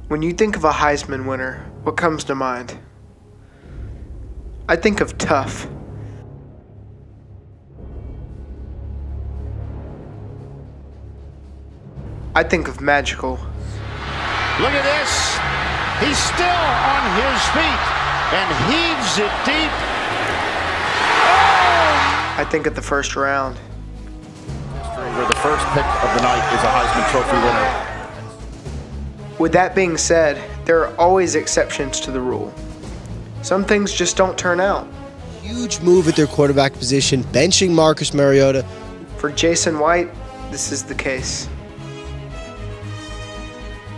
When you think of a Heisman winner, what comes to mind? I think of tough. I think of magical. Look at this. He's still on his feet and heaves it deep. I think of the first round. Where the first pick of the night is a Heisman Trophy winner. With that being said, there are always exceptions to the rule. Some things just don't turn out. Huge move at their quarterback position, benching Marcus Mariota. For Jason White, this is the case.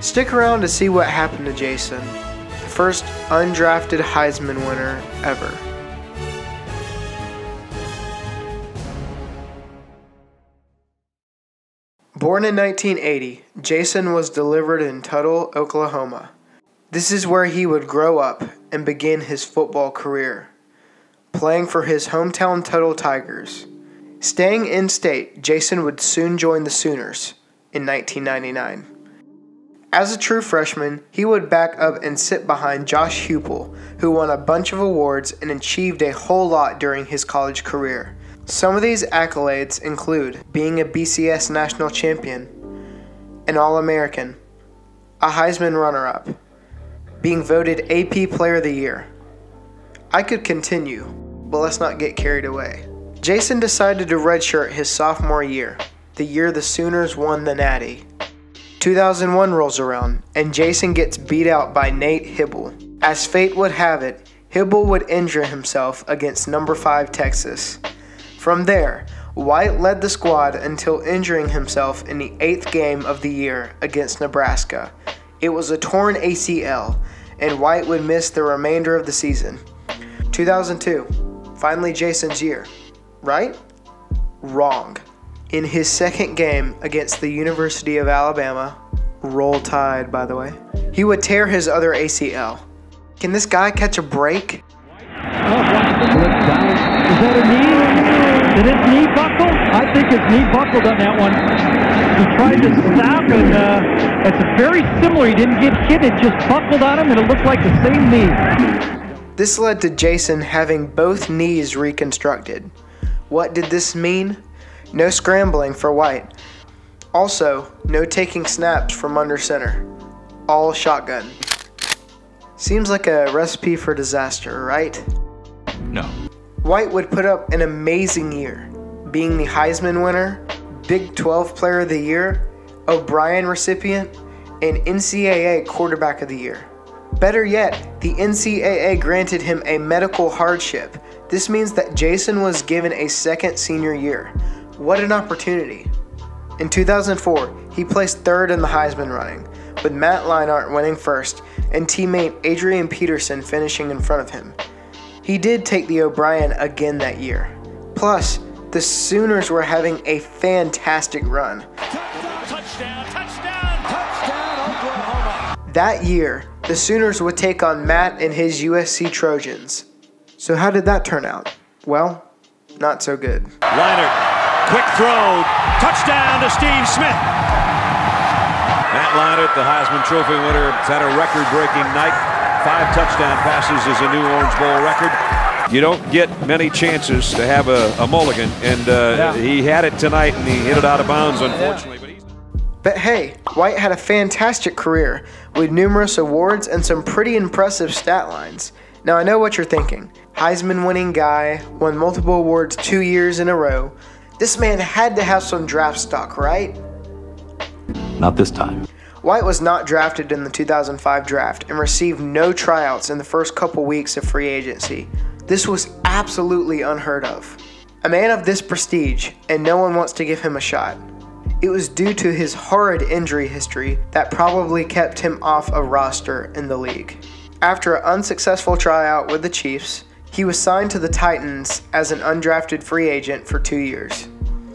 Stick around to see what happened to Jason, the first undrafted Heisman winner ever. Born in 1980, Jason was delivered in Tuttle, Oklahoma. This is where he would grow up and begin his football career, playing for his hometown Tuttle Tigers. Staying in-state, Jason would soon join the Sooners in 1999. As a true freshman, he would back up and sit behind Josh Heupel, who won a bunch of awards and achieved a whole lot during his college career. Some of these accolades include being a BCS national champion, an All-American, a Heisman runner-up, being voted AP Player of the Year. I could continue, but let's not get carried away. Jason decided to redshirt his sophomore year, the year the Sooners won the Natty. 2001 rolls around, and Jason gets beat out by Nate Hibble. As fate would have it, Hibble would injure himself against number 5 Texas. From there, White led the squad until injuring himself in the 8th game of the year against Nebraska. It was a torn ACL, and White would miss the remainder of the season. 2002, finally Jason's year. Right? Wrong. In his second game against the University of Alabama, Roll Tide by the way, he would tear his other ACL. Can this guy catch a break? Is that a knee? Did his knee buckle? I think his knee buckled on that one. He tried to stop, and it's very similar. He didn't get hit. It just buckled on him, and it looked like the same knee. This led to Jason having both knees reconstructed. What did this mean? No scrambling for White. Also, no taking snaps from under center. All shotgun. Seems like a recipe for disaster, right? No. White would put up an amazing year, being the Heisman winner, Big 12 Player of the Year, O'Brien recipient, and NCAA Quarterback of the Year. Better yet, the NCAA granted him a medical hardship. This means that Jason was given a second senior year. What an opportunity. In 2004, he placed third in the Heisman running, with Matt Leinart winning first and teammate Adrian Peterson finishing in front of him. He did take the O'Brien again that year. Plus, the Sooners were having a fantastic run. Touchdown, Oklahoma. That year, the Sooners would take on Matt and his USC Trojans. So how did that turn out? Well, not so good. Leinart, quick throw, touchdown to Steve Smith. Matt Leinart, the Heisman Trophy winner, has had a record-breaking night. 5 touchdown passes is a new Orange Bowl record. You don't get many chances to have a mulligan, and he had it tonight, and he hit it out of bounds, unfortunately. But hey, White had a fantastic career with numerous awards and some pretty impressive stat lines. Now I know what you're thinking. Heisman winning guy, won multiple awards 2 years in a row. This man had to have some draft stock, right? Not this time. White was not drafted in the 2005 draft and received no tryouts in the first couple weeks of free agency. This was absolutely unheard of. A man of this prestige, and no one wants to give him a shot. It was due to his horrid injury history that probably kept him off a roster in the league. After an unsuccessful tryout with the Chiefs, he was signed to the Titans as an undrafted free agent for 2 years.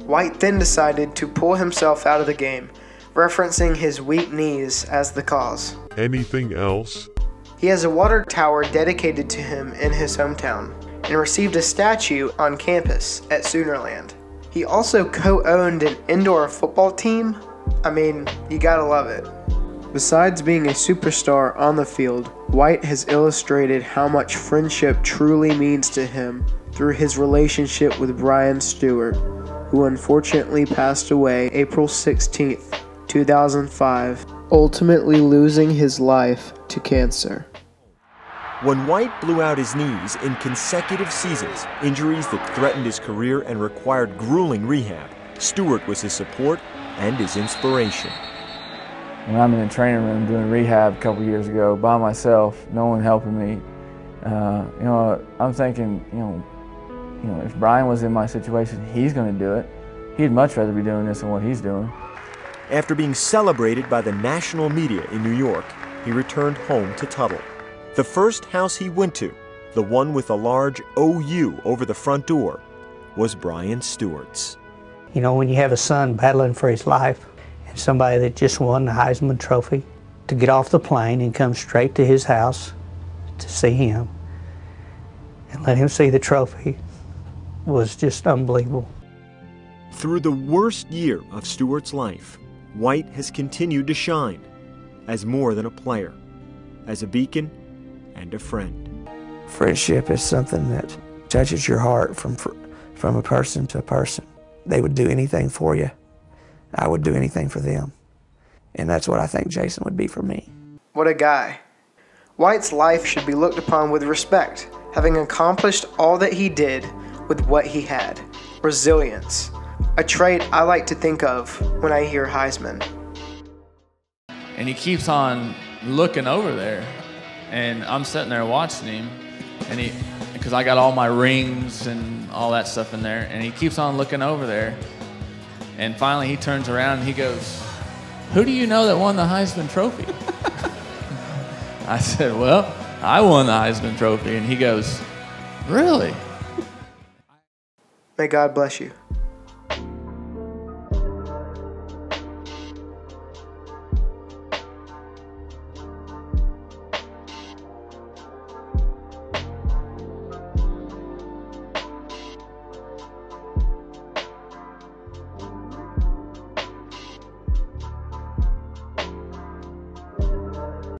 White then decided to pull himself out of the game, referencing his weak knees as the cause. Anything else? He has a water tower dedicated to him in his hometown and received a statue on campus at Soonerland. He also co-owned an indoor football team. I mean, you gotta love it. Besides being a superstar on the field, White has illustrated how much friendship truly means to him through his relationship with Brian Stewart, who unfortunately passed away April 16, 2005, ultimately losing his life to cancer. When White blew out his knees in consecutive seasons, injuries that threatened his career and required grueling rehab, Stewart was his support and his inspiration. When I'm in the training room doing rehab a couple years ago by myself, no one helping me, I'm thinking, if Brian was in my situation, he's going to do it. He'd much rather be doing this than what he's doing. After being celebrated by the national media in New York, he returned home to Tuttle. The first house he went to, the one with a large OU over the front door, was Brian Stewart's. You know, when you have a son battling for his life and somebody that just won the Heisman Trophy, to get off the plane and come straight to his house to see him and let him see the trophy was just unbelievable. Through the worst year of Stewart's life, White has continued to shine as more than a player, as a beacon and a friend. Friendship is something that touches your heart from a person to a person. They would do anything for you. I would do anything for them. And that's what I think Jason would be for me. What a guy. White's life should be looked upon with respect, having accomplished all that he did with what he had. Resilience, a trait I like to think of when I hear Heisman. And he keeps on looking over there. And I'm sitting there watching him, and because I got all my rings and all that stuff in there, and he keeps on looking over there. And finally he turns around and he goes, "Who do you know that won the Heisman Trophy?" I said, "Well, I won the Heisman Trophy." And he goes, "Really?" May God bless you.